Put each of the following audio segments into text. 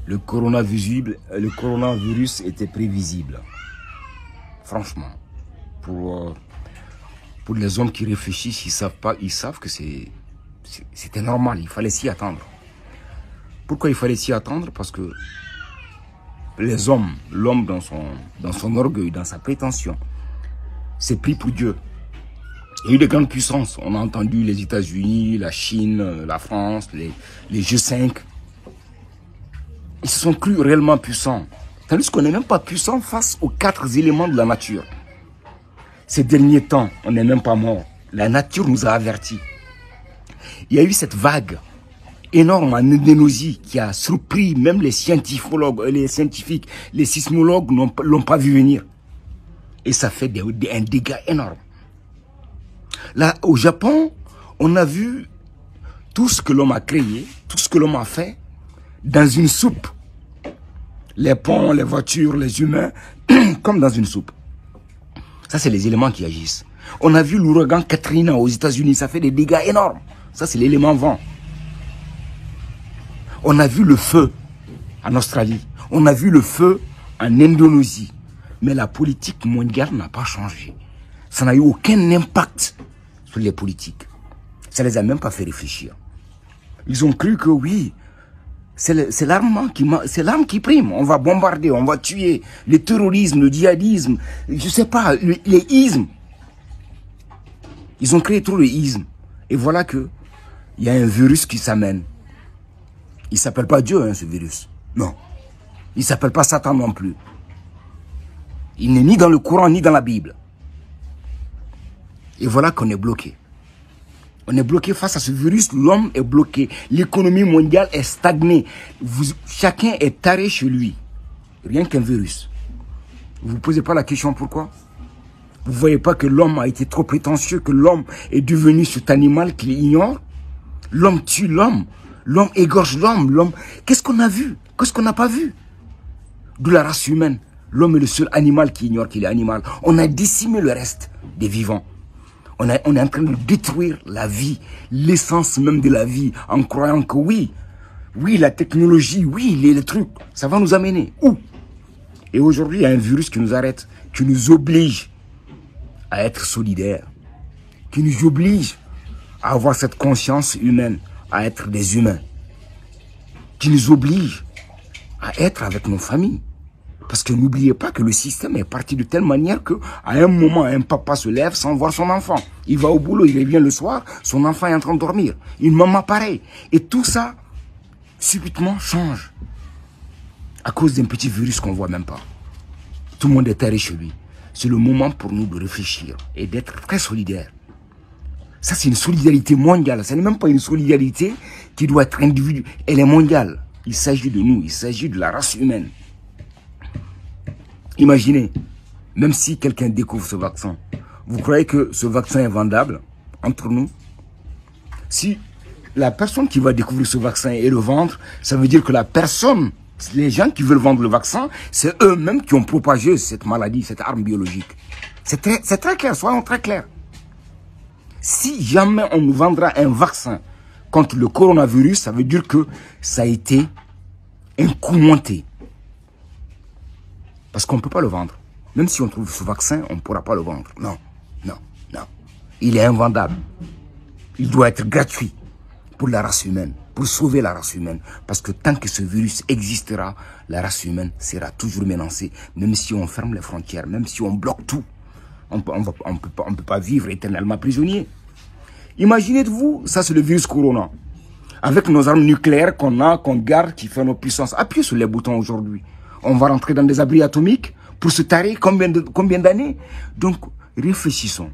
le coronavirus était prévisible. Franchement, pour les hommes qui réfléchissent, ils savent que c'était normal, il fallait s'y attendre. Pourquoi il fallait s'y attendre? Parce que les hommes, l'homme dans son orgueil, dans sa prétention, s'est pris pour Dieu. Il y a eu de grandes puissances. On a entendu les États-Unis, la Chine, la France, les G5. Ils se sont crus réellement puissants. Tandis qu'on n'est même pas puissant face aux 4 éléments de la nature. Ces derniers temps, on n'est même pas mort. La nature nous a avertis. Il y a eu cette vague énorme en Indonésie qui a surpris même les scientifiques, les sismologues l'ont pas vu venir. Et ça fait un dégât énorme. Là, au Japon, on a vu tout ce que l'homme a créé, tout ce que l'homme a fait dans une soupe. Les ponts, les voitures, les humains, comme dans une soupe. Ça, c'est les éléments qui agissent. On a vu l'ouragan Katrina aux États-Unis, ça fait des dégâts énormes. Ça, c'est l'élément vent. On a vu le feu en Australie. On a vu le feu en Indonésie. Mais la politique mondiale n'a pas changé. Ça n'a eu aucun impact sur les politiques. Ça ne les a même pas fait réfléchir. Ils ont cru que oui, c'est l'arme qui prime. On va bombarder, on va tuer. Le terrorisme, le djihadisme, je ne sais pas, les ismes. Ils ont créé trop de ismes. Et voilà que il y a un virus qui s'amène. Il ne s'appelle pas Dieu, hein, ce virus. Non. Il ne s'appelle pas Satan non plus. Il n'est ni dans le Coran, ni dans la Bible. Et voilà qu'on est bloqué. On est bloqué face à ce virus, l'homme est bloqué. L'économie mondiale est stagnée. Chacun est taré chez lui. Rien qu'un virus. Vous ne vous posez pas la question pourquoi? Vous ne voyez pas que l'homme a été trop prétentieux, que l'homme est devenu cet animal qu'il ignore? L'homme tue l'homme. L'homme égorge l'homme. Qu'est-ce qu'on a vu? Qu'est-ce qu'on n'a pas vu? De la race humaine. L'homme est le seul animal qui ignore qu'il est animal. On a décimé le reste des vivants. On est en train de détruire la vie, l'essence même de la vie, en croyant que oui, la technologie, oui, les trucs, ça va nous amener. Où? Et aujourd'hui, il y a un virus qui nous arrête, qui nous oblige à être solidaires, qui nous oblige à avoir cette conscience humaine, à être des humains, qui nous oblige à être avec nos familles. Parce que n'oubliez pas que le système est parti de telle manière qu'à un moment, un papa se lève sans voir son enfant. Il va au boulot, il revient le soir, son enfant est en train de dormir. Une maman pareil. Et tout ça, subitement, change. À cause d'un petit virus qu'on ne voit même pas. Tout le monde est taré chez lui. C'est le moment pour nous de réfléchir et d'être très solidaires. Ça, c'est une solidarité mondiale. Ce n'est même pas une solidarité qui doit être individuelle. Elle est mondiale. Il s'agit de nous, il s'agit de la race humaine. Imaginez, même si quelqu'un découvre ce vaccin, vous croyez que ce vaccin est vendable entre nous? Si la personne qui va découvrir ce vaccin et le vendre, ça veut dire que la personne, les gens qui veulent vendre le vaccin, c'est eux-mêmes qui ont propagé cette maladie, cette arme biologique. C'est très clair, soyons très clairs. Si jamais on nous vendra un vaccin contre le coronavirus, ça veut dire que ça a été un coup monté. Parce qu'on ne peut pas le vendre. Même si on trouve ce vaccin, on ne pourra pas le vendre. Non. Il est invendable. Il doit être gratuit pour la race humaine, pour sauver la race humaine. Parce que tant que ce virus existera, la race humaine sera toujours menacée. Même si on ferme les frontières, même si on bloque tout, on ne peut pas vivre éternellement prisonnier. Imaginez-vous, ça c'est le virus corona. Avec nos armes nucléaires qu'on garde, qui fait nos puissances. Appuyez sur les boutons aujourd'hui. On va rentrer dans des abris atomiques pour se tarer combien d'années? Donc, réfléchissons.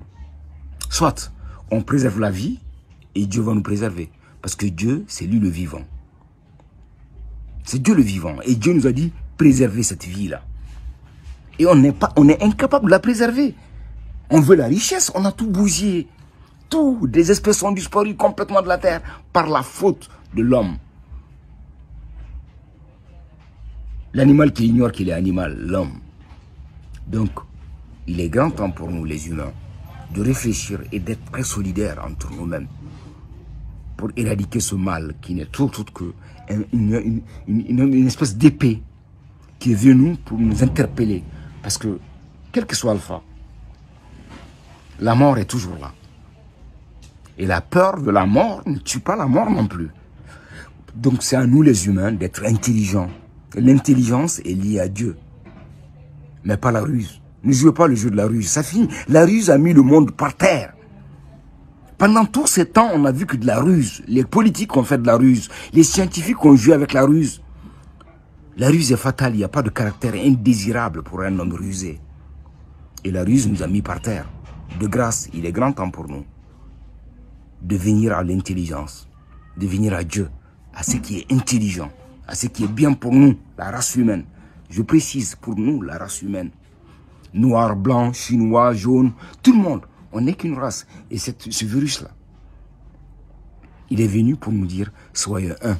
Soit, on préserve la vie et Dieu va nous préserver. Parce que Dieu, c'est lui le vivant. C'est Dieu le vivant. Et Dieu nous a dit, préservez cette vie-là. Et on est incapable de la préserver. On veut la richesse, on a tout bougé. Tout, des espèces ont disparu complètement de la terre par la faute de l'homme. L'animal qui ignore qu'il est animal, l'homme. Donc, il est grand temps pour nous, les humains, de réfléchir et d'être très solidaires entre nous-mêmes. pour éradiquer ce mal qui n'est autre que une espèce d'épée qui est venue pour nous interpeller. Parce que, quel que soit Alpha, la mort est toujours là. Et la peur de la mort ne tue pas la mort non plus. Donc c'est à nous les humains d'être intelligents. L'intelligence est liée à Dieu, mais pas la ruse. Ne jouez pas le jeu de la ruse, ça finit. La ruse a mis le monde par terre. Pendant tous ces temps, on a vu que de la ruse. Les politiques ont fait de la ruse. Les scientifiques ont joué avec la ruse. La ruse est fatale, il n'y a pas de caractère indésirable pour un homme rusé. Et la ruse nous a mis par terre. De grâce, il est grand temps pour nous de venir à l'intelligence, de venir à Dieu, à ce qui est intelligent, à ce qui est bien pour nous, la race humaine. Je précise, pour nous, la race humaine. Noir, blanc, chinois, jaune, tout le monde. On n'est qu'une race. Et ce virus-là, il est venu pour nous dire, soyez un.